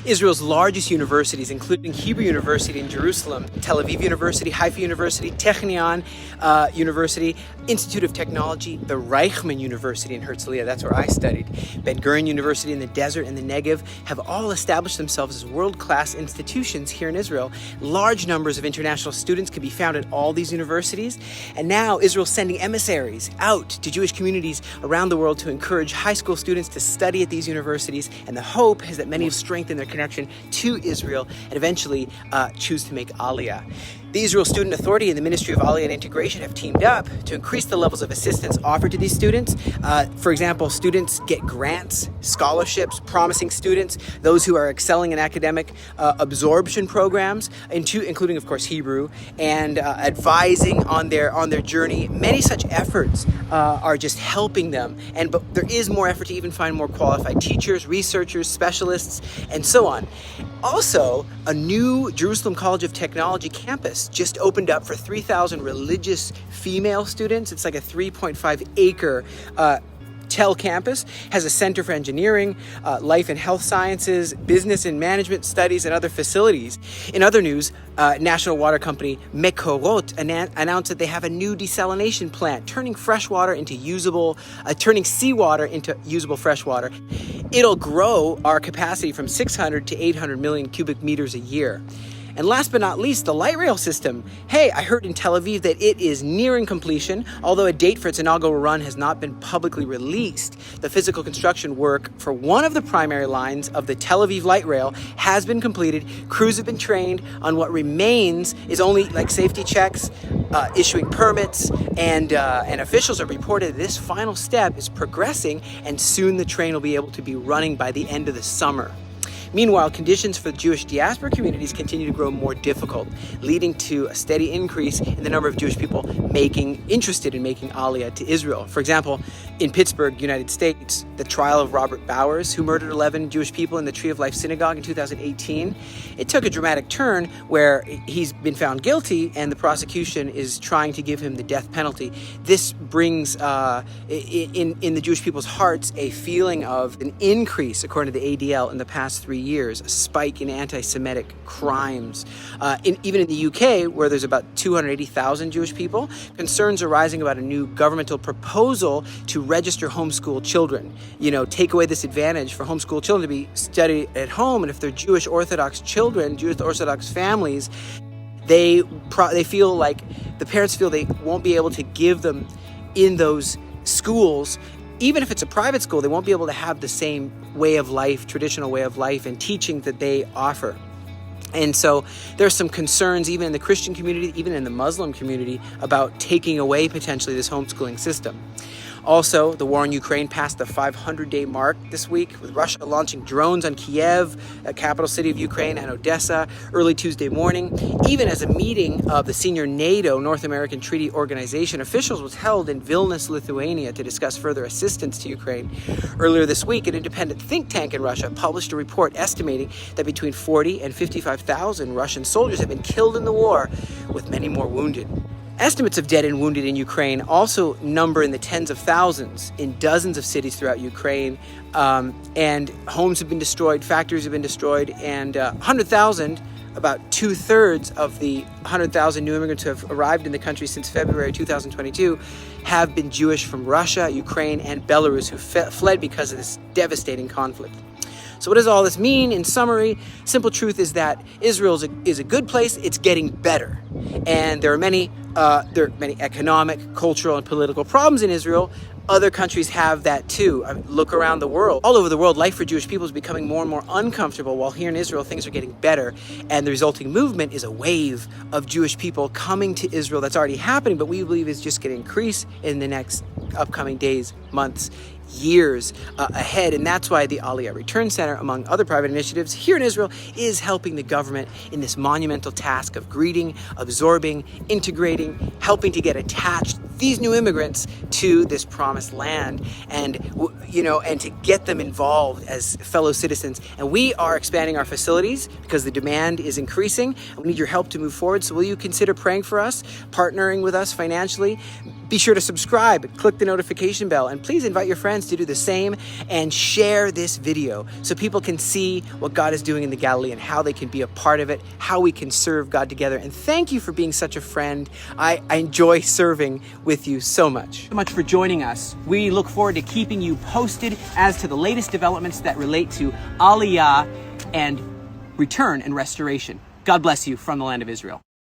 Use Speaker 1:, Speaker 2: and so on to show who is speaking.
Speaker 1: Israel's largest universities, including Hebrew University in Jerusalem, Tel Aviv University, Haifa University, Technion University, Institute of Technology, the Reichman University in Herzliya, that's where I studied, Ben Gurion University in the desert and the Negev, have all established themselves as world-class institutions here in Israel. Large numbers of international students can be found at all these universities, and now Israel's sending emissaries out to Jewish communities around the world to encourage high school students to study at these universities, and the hope is that many have strengthened their connection to Israel and eventually choose to make Aliyah. The Israel Student Authority and the Ministry of Aliyah and Integration have teamed up to increase the levels of assistance offered to these students. For example, students get grants, scholarships, promising students, those who are excelling in academic absorption programs, including, of course, Hebrew, and advising on their journey. Many such efforts are just helping them, but there is more effort to even find more qualified teachers, researchers, specialists, and so on. Also, a new Jerusalem College of Technology campus just opened up for 3,000 religious female students. It's like a 3.5-acre Tel campus, has a center for engineering, life and health sciences, business and management studies, and other facilities. In other news, national water company Mekorot announced that they have a new desalination plant, turning seawater into usable fresh water. It'll grow our capacity from 600 to 800 million cubic meters a year. And last but not least, the light rail system. Hey, I heard in Tel Aviv that it is nearing completion, although a date for its inaugural run has not been publicly released. The physical construction work for one of the primary lines of the Tel Aviv light rail has been completed. Crews have been trained on what remains is only like safety checks, issuing permits, and officials have reported this final step is progressing, and soon the train will be able to be running by the end of the summer. Meanwhile, conditions for Jewish diaspora communities continue to grow more difficult, leading to a steady increase in the number of Jewish people interested in making Aliyah to Israel. For example, in Pittsburgh, United States, the trial of Robert Bowers, who murdered 11 Jewish people in the Tree of Life Synagogue in 2018, it took a dramatic turn where he's been found guilty and the prosecution is trying to give him the death penalty. This brings in the Jewish people's hearts a feeling of an increase, according to the ADL, in the past 3 years, a spike in anti-Semitic crimes. Even in the UK, where there's about 280,000 Jewish people, concerns are rising about a new governmental proposal to register homeschool children. Take away this advantage for homeschool children to be studied at home, and if they're Jewish Orthodox children, Jewish Orthodox families, they feel like the parents feel they won't be able to give them in those schools. Even if it's a private school, they won't be able to have the same way of life, traditional way of life and teaching that they offer. And so there's some concerns even in the Christian community, even in the Muslim community, about taking away potentially this homeschooling system. Also, the war in Ukraine passed the 500-day mark this week, with Russia launching drones on Kiev, a capital city of Ukraine, and Odessa early Tuesday morning. Even as a meeting of the senior NATO North American Treaty Organization officials was held in Vilnius, Lithuania, to discuss further assistance to Ukraine. Earlier this week, an independent think tank in Russia published a report estimating that between 40 and 55,000 Russian soldiers have been killed in the war, with many more wounded. Estimates of dead and wounded in Ukraine also number in the tens of thousands in dozens of cities throughout Ukraine, and homes have been destroyed, factories have been destroyed, and 100,000, about 2/3 of the 100,000 new immigrants who have arrived in the country since February 2022 have been Jewish from Russia, Ukraine, and Belarus who fled because of this devastating conflict. So what does all this mean? In summary, simple truth is that Israel is a good place. It's getting better. And there are many economic, cultural, and political problems in Israel. Other countries have that too. Look around the world. All over the world, life for Jewish people is becoming more and more uncomfortable, while here in Israel, things are getting better. And the resulting movement is a wave of Jewish people coming to Israel that's already happening, but we believe is just going to increase in the next upcoming days, months, years ahead. And that's why the Aliyah Return Center, among other private initiatives here in Israel, is helping the government in this monumental task of greeting, absorbing, integrating, helping to get attached these new immigrants to this promised land, and to get them involved as fellow citizens. And we are expanding our facilities because the demand is increasing, and we need your help to move forward. So will you consider praying for us, partnering with us financially, Be sure to subscribe, click the notification bell, and please invite your friends to do the same and share this video so people can see what God is doing in the Galilee and how they can be a part of it, how we can serve God together. And thank you for being such a friend. I enjoy serving with you so much. So much for joining us. We look forward to keeping you posted as to the latest developments that relate to Aliyah and return and restoration. God bless you from the land of Israel.